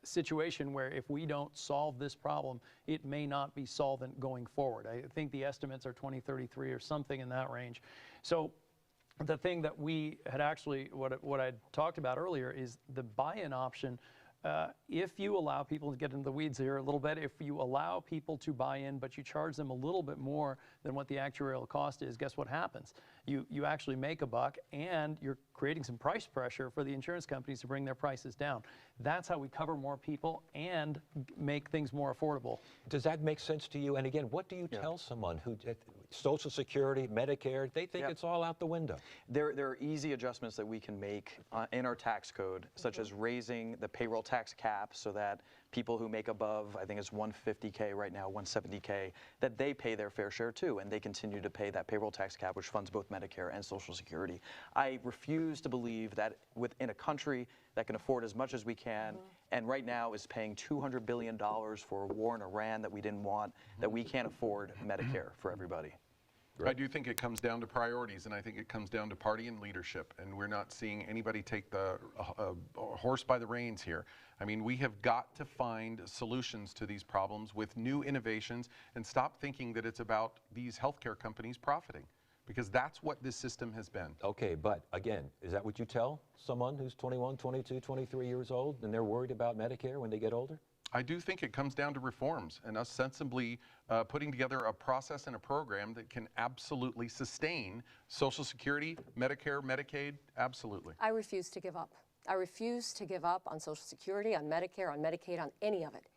situation where if we don't solve this problem, it may not be solvent going forward. I think the estimates are 2033 or something in that range. So the thing that we had actually, what I talked about earlier is the buy-in option. If you allow people to get into the weeds here a little bit, if you allow people to buy in, but you charge them a little bit more than what the actuarial cost is, guess what happens? You actually make a buck, and you're creating some price pressure for the insurance companies to bring their prices down. That's how we cover more people and make things more affordable. Does that make sense to you? And again, what do you tell someone who, Social Security, Medicare, they think it's all out the window? There are easy adjustments that we can make in our tax code, such as raising the payroll tax cap so that people who make above, I think it's 150K right now, 170K, that they pay their fair share too, and they continue to pay that payroll tax cap, which funds both Medicare and Social Security. I refuse to believe that within a country that can afford as much as we can, and right now is paying $200 billion for a war in Iran that we didn't want, that we can't afford Medicare for everybody. I do think it comes down to priorities, and I think it comes down to party and leadership, and we're not seeing anybody take the horse by the reins here. I mean, we have got to find solutions to these problems with new innovations and stop thinking that it's about these healthcare companies profiting, because that's what this system has been. Okay, but again, is that what you tell someone who's 21, 22, 23 years old and they're worried about Medicare when they get older? I do think it comes down to reforms and us sensibly putting together a process and a program that can absolutely sustain Social Security, Medicare, Medicaid, absolutely. I refuse to give up. I refuse to give up on Social Security, on Medicare, on Medicaid, on any of it.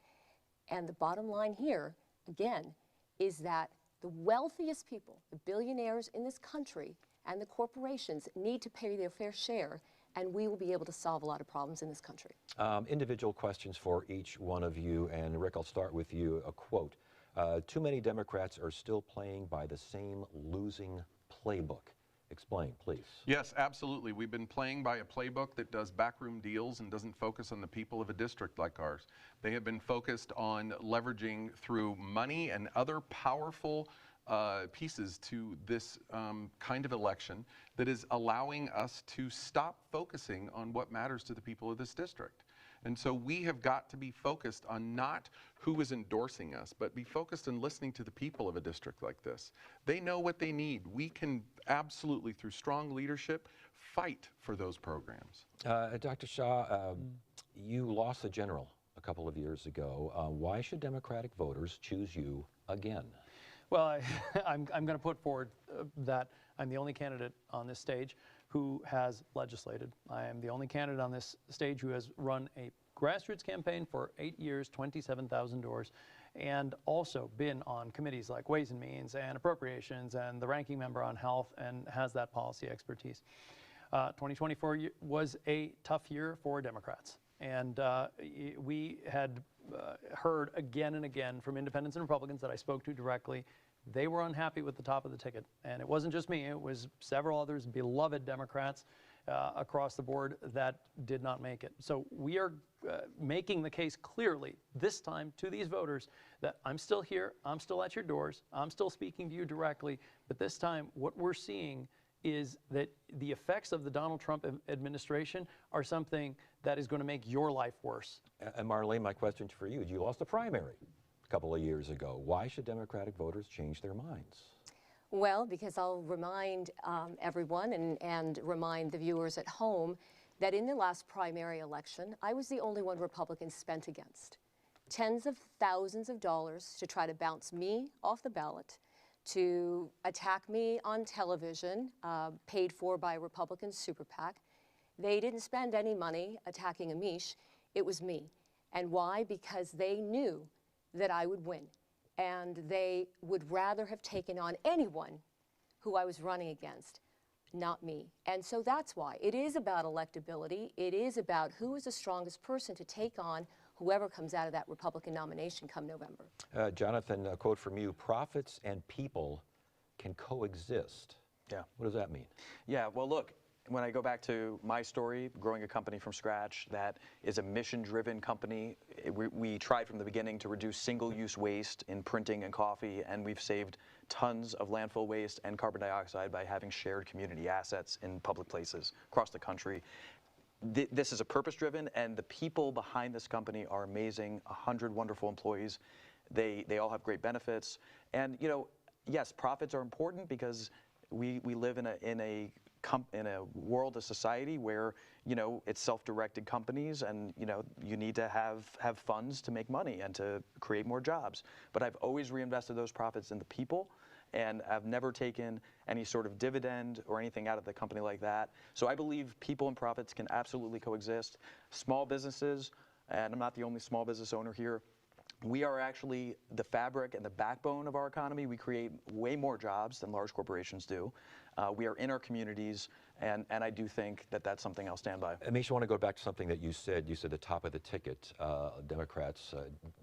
And the bottom line here, again, is that the wealthiest people, the billionaires in this country and the corporations need to pay their fair share, and we will be able to solve a lot of problems in this country. Individual questions for each one of you, and Rick, I'll start with you. A quote, too many Democrats are still playing by the same losing playbook. Explain, please. Yes, absolutely. We've been playing by a playbook that does backroom deals and doesn't focus on the people of a district like ours. They have been focused on leveraging through money and other powerful pieces to this kind of election that is allowing us to stop focusing on what matters to the people of this district. And so we have got to be focused on not who is endorsing us, but be focused on listening to the people of a district like this. They know what they need. We can absolutely, through strong leadership, fight for those programs. Dr. Shah, you lost the general a couple of years ago. Why should Democratic voters choose you again? Well, I'm going to put forward that I'm the only candidate on this stage who has legislated. I am the only candidate on this stage who has run a grassroots campaign for 8 years, 27,000 doors, and also been on committees like Ways and Means and Appropriations and the ranking member on health and has that policy expertise. 2024 was a tough year for Democrats. And we had heard again and again from independents and Republicans that I spoke to directly. They were unhappy with the top of the ticket. And it wasn't just me, it was several others, beloved Democrats across the board that did not make it. So we are making the case clearly this time to these voters that I'm still here, I'm still at your doors, I'm still speaking to you directly, but this time what we're seeing is that the effects of the Donald Trump administration are something that is going to make your life worse. And Marlene, my question for you, you lost the primary a couple of years ago. Why should Democratic voters change their minds? Well, because I'll remind everyone and remind the viewers at home that in the last primary election, I was the only one Republicans spent against. Tens of thousands of dollars to try to bounce me off the ballot, to attack me on television, paid for by a Republican super PAC. They didn't spend any money attacking Amish. It was me. And why? Because they knew that I would win. And they would rather have taken on anyone who I was running against, not me. And so that's why. It is about electability. It is about who is the strongest person to take on whoever comes out of that Republican nomination come November. Jonathan, a quote from you, profits and people can coexist. Yeah. What does that mean? Yeah, well, look, when I go back to my story, growing a company from scratch that is a mission-driven company, we tried from the beginning to reduce single-use waste in printing and coffee, and we've saved tons of landfill waste and carbon dioxide by having shared community assets in public places across the country. This is a purpose-driven, and the people behind this company are amazing, 100 wonderful employees. They all have great benefits. And, you know, yes, profits are important because we live in a world, a society where, you know, it's self-directed companies and, you know, you need to have funds to make money and to create more jobs. But I've always reinvested those profits in the people, and I've never taken any sort of dividend or anything out of the company like that. So I believe people and profits can absolutely coexist. Small businesses, and I'm not the only small business owner here, We are actually the fabric and the backbone of our economy. We create way more jobs than large corporations do. We are in our communities, and I do think that that's something I'll stand by. Amish, I want to go back to something that you said. You said the top of the ticket, Democrats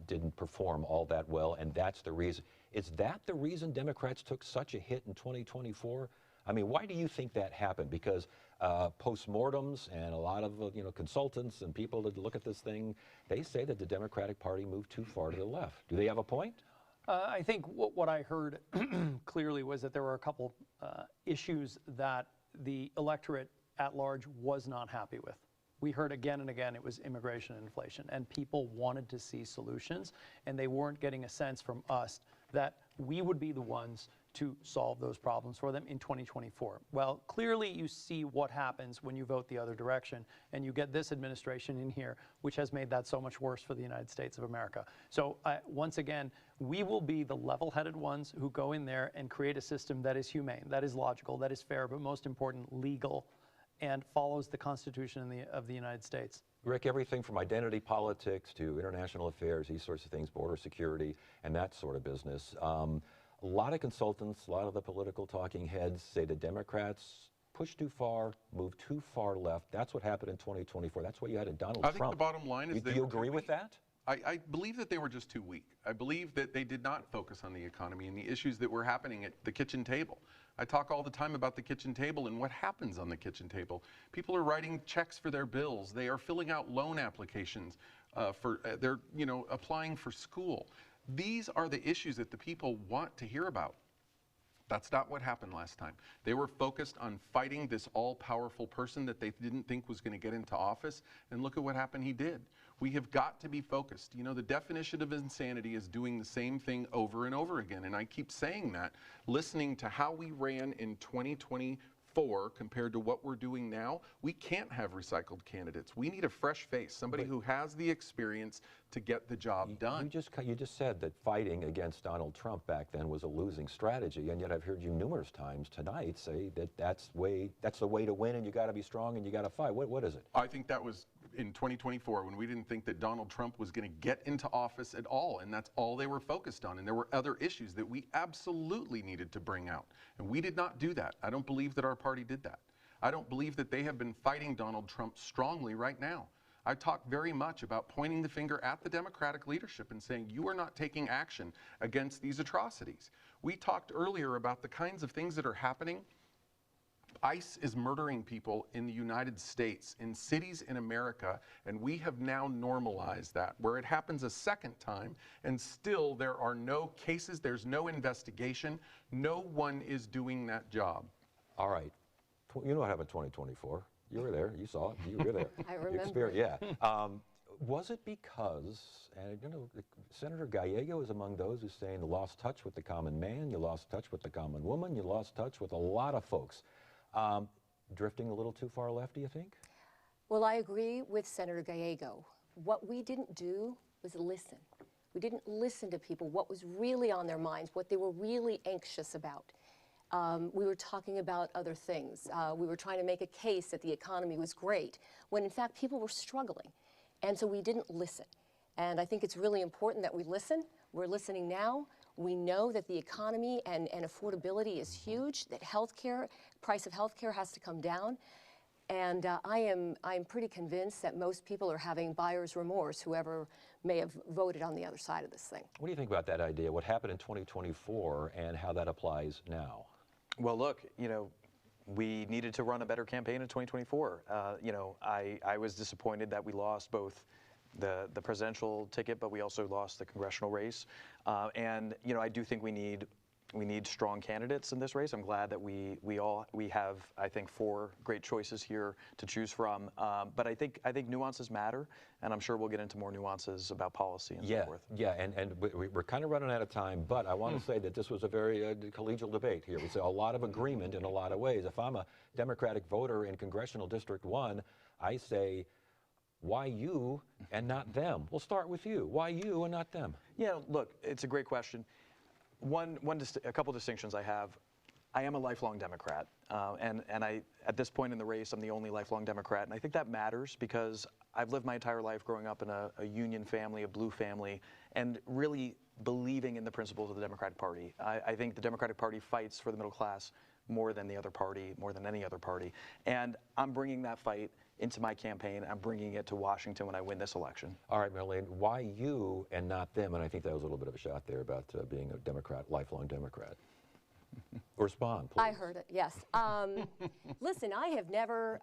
didn't perform all that well, and that's the reason. Is that the reason Democrats took such a hit in 2024? I mean, why do you think that happened? Because postmortems and a lot of consultants and people that look at this thing, they say that the Democratic Party moved too far to the left. Do they have a point? I think what I heard clearly was that there were a couple issues that the electorate at large was not happy with. We heard again and again it was immigration and inflation, and people wanted to see solutions, and they weren't getting a sense from us that we would be the ones to solve those problems for them in 2024. Well, clearly you see what happens when you vote the other direction, and you get this administration in here, which has made that so much worse for the United States of America. So once again, we will be the level-headed ones who go in there and create a system that is humane, that is logical, that is fair, but most important, legal, and follows the Constitution of the United States. Rick, everything from identity politics to international affairs, these sorts of things, border security, and that sort of business. A lot of consultants, a lot of the political talking heads say the Democrats pushed too far, moved too far left. That's what happened in 2024. That's what you had in Donald Trump. I think the bottom line is do you agree with that? I believe that they were just too weak. I believe that they did not focus on the economy and the issues that were happening at the kitchen table. I talk all the time about the kitchen table and what happens on the kitchen table. People are writing checks for their bills. They are filling out loan applications. They're applying for school. These are the issues that the people want to hear about. That's not what happened last time. They were focused on fighting this all-powerful person that they didn't think was going to get into office, and look at what happened. He did. We have got to be focused. You know, the definition of insanity is doing the same thing over and over again, and I keep saying that. Listening to how we ran in 2024 compared to what we're doing now, we can't have recycled candidates. We need a fresh face, somebody who has the experience to get the job done. You just said that fighting against Donald Trump back then was a losing strategy, and yet I've heard you numerous times tonight say that that's the way to win, and you got to be strong and you got to fight. What is it? I think that was in 2024 when we didn't think that Donald Trump was going to get into office at all, and that's all they were focused on. And there were other issues that we absolutely needed to bring out, and we did not do that. I don't believe that our party did that. I don't believe that they have been fighting Donald Trump strongly right now. I talk very much about pointing the finger at the Democratic leadership and saying, you are not taking action against these atrocities. We talked earlier about the kinds of things that are happening. ICE is murdering people in the United States, in cities in America, and we have now normalized that, where it happens a second time, and still there are no cases, there's no investigation, no one is doing that job. All right. You know what happened in 2024. You were there. You saw it. You were there. I remember. Yeah. Was it because, and Senator Gallego is among those who's saying you lost touch with the common man, you lost touch with the common woman, you lost touch with a lot of folks. Drifting a little too far left, do you think? Well, I agree with Senator Gallego. What we didn't do was listen. We didn't listen to people, what was really on their minds, what they were really anxious about. We were talking about other things. We were trying to make a case that the economy was great, when in fact people were struggling. And so we didn't listen. And I think it's really important that we listen. We're listening now. We know that the economy and affordability is huge, that price of healthcare has to come down. And I'm pretty convinced that most people are having buyer's remorse, whoever may have voted on the other side of this thing. What do you think about that idea? What happened in 2024 and how that applies now? Well, look, we needed to run a better campaign in 2024. I was disappointed that we lost both the presidential ticket, but we also lost the congressional race. And I do think we need strong candidates in this race. I'm glad that we have, I think, 4 great choices here to choose from. But I think nuances matter, and I'm sure we'll get into more nuances about policy and so forth. Yeah, and we're kind of running out of time, but I want to say that this was a very collegial debate here. We saw a lot of agreement in a lot of ways. If I'm a Democratic voter in Congressional District 1, I say, why you and not them? We'll start with you. Why you and not them? Yeah, look, it's a great question. A couple distinctions I have. I am a lifelong Democrat, and at this point in the race, I'm the only lifelong Democrat, and I think that matters because I've lived my entire life growing up in a union family, a blue family, and really believing in the principles of the Democratic Party. I think the Democratic Party fights for the middle class more than the other party, more than any other party, and I'm bringing that fight into my campaign. I'm bringing it to Washington when I win this election. All right, Marlene, why you and not them? And I think that was a little bit of a shot there about being a Democrat, lifelong Democrat. Respond, please. I heard it, yes. Listen, I have never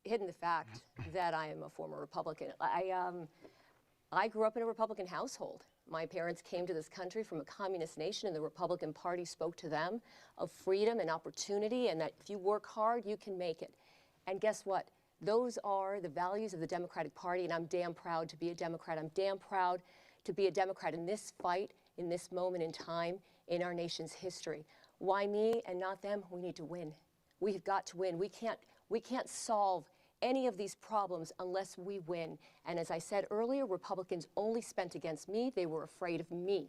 hidden the fact that I am a former Republican. I grew up in a Republican household. My parents came to this country from a communist nation, and the Republican Party spoke to them of freedom and opportunity, and that if you work hard, you can make it. And guess what? Those are the values of the Democratic Party, and I'm damn proud to be a Democrat. I'm damn proud to be a Democrat in this fight, in this moment in time, in our nation's history. Why me and not them? We need to win. We've got to win. We can't solve any of these problems unless we win. And as I said earlier, Republicans only spent against me. They were afraid of me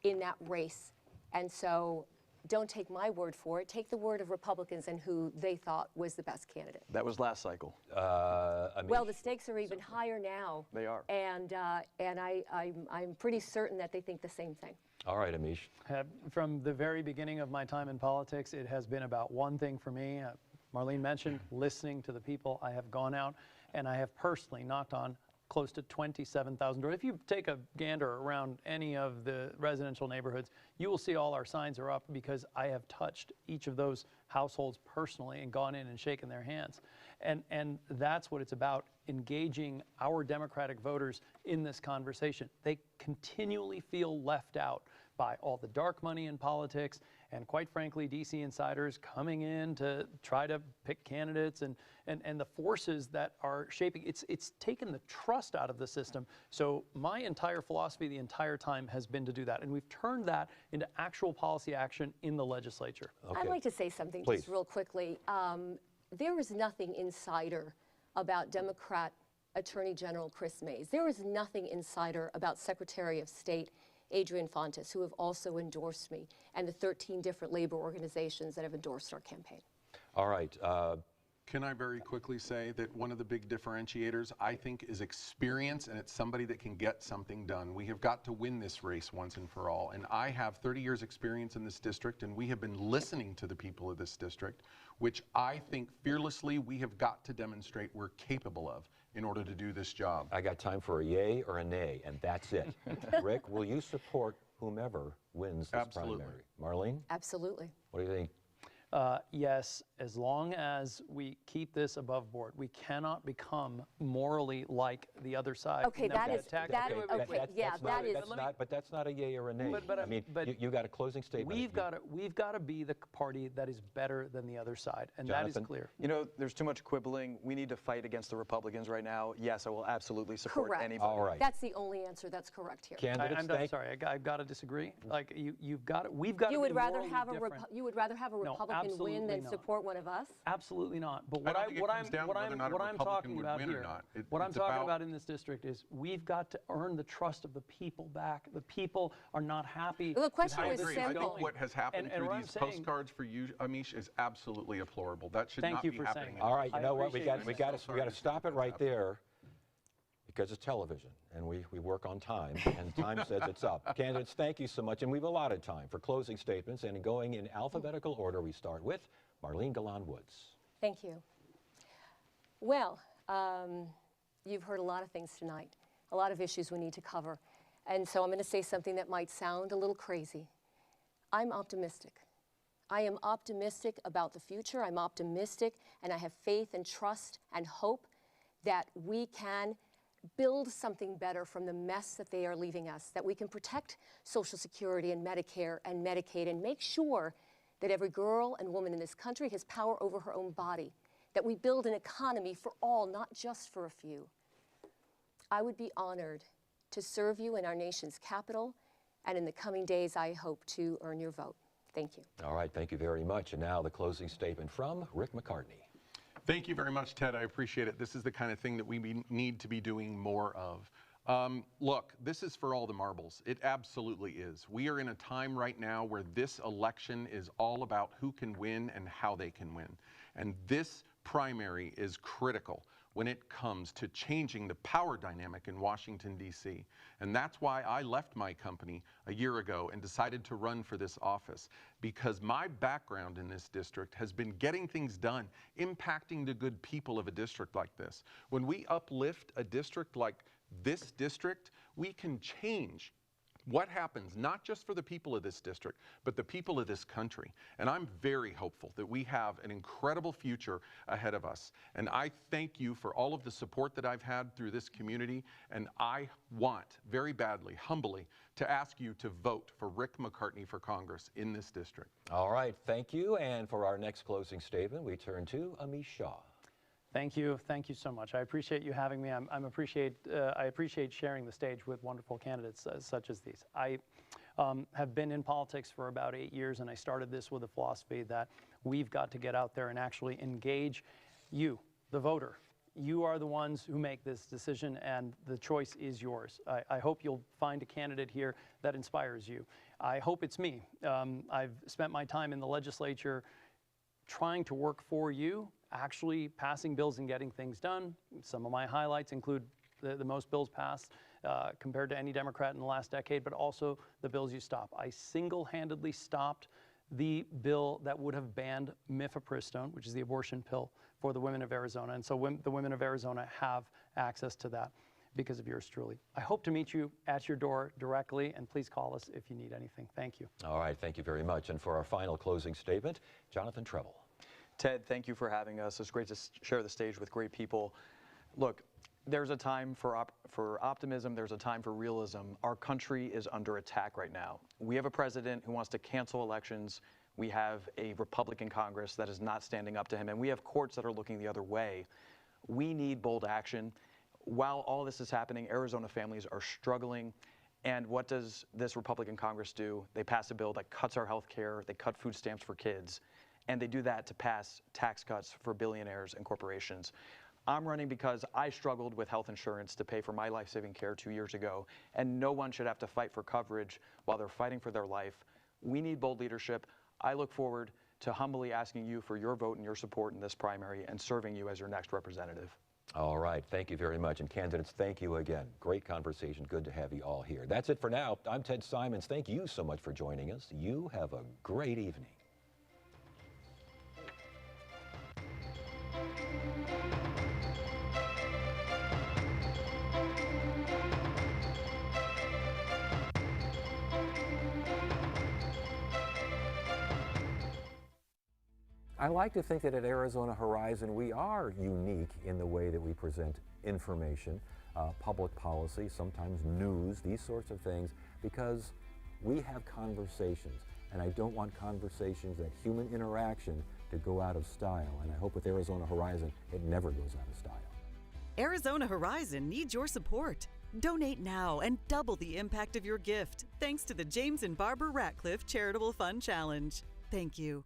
in that race. And so don't take my word for it. Take the word of Republicans and who they thought was the best candidate. That was last cycle. Well, the stakes are even higher now. They are. And I'm pretty certain that they think the same thing. All right, Amish. From the very beginning of my time in politics, it has been about one thing for me. Marlene mentioned listening to the people. I have gone out and I have personally knocked on close to 27,000 doors. If you take a gander around any of the residential neighborhoods, you will see all our signs are up because I have touched each of those households personally and gone in and shaken their hands. And that's what it's about, engaging our Democratic voters in this conversation. They continually feel left out by all the dark money in politics and, quite frankly, DC insiders coming in to try to pick candidates and the forces that are shaping. It's taken the trust out of the system. So my entire philosophy the entire time has been to do that. And we've turned that into actual policy action in the legislature. Okay. I'd like to say something Please. just real quickly. There is nothing insider about Democrat Attorney General Chris Mays. There is nothing insider about Secretary of State Adrian Fontes, who have also endorsed me, and the 13 different labor organizations that have endorsed our campaign. All right. Can I very quickly say that one of the big differentiators, I think, is experience, and it's somebody that can get something done. We have got to win this race once and for all, and I have 30 years experience in this district, and we have been listening to the people of this district, which I think fearlessly we have got to demonstrate we're capable of in order to do this job. I got time for a yay or a nay, and that's it. Rick, will you support whomever wins this Absolutely. primary? Marlene, Absolutely. what do you think? Yes, as long as we keep this above board. We cannot become morally like the other side. Okay, Never that get is- attacked. that- Wait, wait, wait, okay, wait. yeah, that's that not, is- That's not, but that's not a yay or a nay. But I mean, you got a closing statement. We've got to be the party that is better than the other side, and that Jonathan? is clear. You know, there's too much quibbling. We need to fight against the Republicans right now. Yes, I will absolutely support Correct. anybody. All right. That's the only answer that's correct here. Candidates, I'm sorry, I've got to disagree. Like we've got to You be would rather morally have a different. you would rather have a No, Republican win absolutely than not. support one of us? Absolutely not. But I don't think it comes down to what whether or not a I'm Republican talking would about win or here, not. what I'm It's talking about- about in this district is we've got to earn the trust of the people back. The people are not happy. Well, the question with how I was this agree. is I simple. think what has happened And through what I'm these saying- postcards for you, Amish, is absolutely deplorable. That should Thank not you be for happening. saying in that. All right, you I know what? We appreciate got it. to stop it right there because it's television and we work on time and time says it's up. Candidates, thank you so much, and we've allotted time for closing statements, and going in alphabetical order, we start with Marlene Galan-Woods. Thank you. Well, you've heard a lot of things tonight, a lot of issues we need to cover. And so I'm going to say something that might sound a little crazy. I'm optimistic. I am optimistic about the future. I'm optimistic, and I have faith and trust and hope that we can build something better from the mess that they are leaving us, that we can protect Social Security and Medicare and Medicaid and make sure that every girl and woman in this country has power over her own body, that we build an economy for all, not just for a few. I would be honored to serve you in our nation's capital, and in the coming days, I hope to earn your vote. Thank you. All right, thank you very much. And now the closing statement from Rick McCartney. Thank you very much, Ted. I appreciate it. This is the kind of thing that we need to be doing more of. Look, this is for all the marbles. It absolutely is. We are in a time right now where this election is all about who can win and how they can win. And this primary is critical when it comes to changing the power dynamic in Washington, D.C. And that's why I left my company a year ago and decided to run for this office, because my background in this district has been getting things done, impacting the good people of a district like this. When we uplift a district like this district, we can change what happens, not just for the people of this district, but the people of this country. And I'm very hopeful that we have an incredible future ahead of us. And I thank you for all of the support that I've had through this community. And I want very badly, humbly, to ask you to vote for Rick McCartney for Congress in this district. All right, thank you. And for our next closing statement, we turn to Amish Shah. Thank you so much. I appreciate you having me. I appreciate sharing the stage with wonderful candidates such as these. I have been in politics for about 8 years, and I started this with a philosophy that we've got to get out there and actually engage you, the voter. You are the ones who make this decision, and the choice is yours. I hope you'll find a candidate here that inspires you. I hope it's me. I've spent my time in the legislature trying to work for you, actually passing bills and getting things done. Some of my highlights include the most bills passed compared to any Democrat in the last decade, but also the bills you stop. I single-handedly stopped the bill that would have banned mifepristone, which is the abortion pill, for the women of Arizona. And so the women of Arizona have access to that because of yours truly. I hope to meet you at your door directly, and please call us if you need anything. Thank you. All right, thank you very much. And for our final closing statement, Jonathan Treble. Ted, thank you for having us. It's great to share the stage with great people. Look, there's a time for optimism. There's a time for realism. Our country is under attack right now. We have a president who wants to cancel elections. We have a Republican Congress that is not standing up to him, and we have courts that are looking the other way. We need bold action. While all this is happening, Arizona families are struggling. And what does this Republican Congress do? They pass a bill that cuts our health care. They cut food stamps for kids. And they do that to pass tax cuts for billionaires and corporations. I'm running because I struggled with health insurance to pay for my life-saving care 2 years ago, and no one should have to fight for coverage while they're fighting for their life. We need bold leadership. I look forward to humbly asking you for your vote and your support in this primary and serving you as your next representative. All right, thank you very much. And candidates, thank you again. Great conversation. Good to have you all here. That's it for now. I'm Ted Simons. Thank you so much for joining us. You have a great evening. I like to think that at Arizona Horizon we are unique in the way that we present information, public policy, sometimes news, these sorts of things, because we have conversations. And I don't want conversations, that human interaction, to go out of style. And I hope with Arizona Horizon it never goes out of style. Arizona Horizon needs your support. Donate now and double the impact of your gift, thanks to the James and Barbara Ratcliffe Charitable Fund Challenge. Thank you.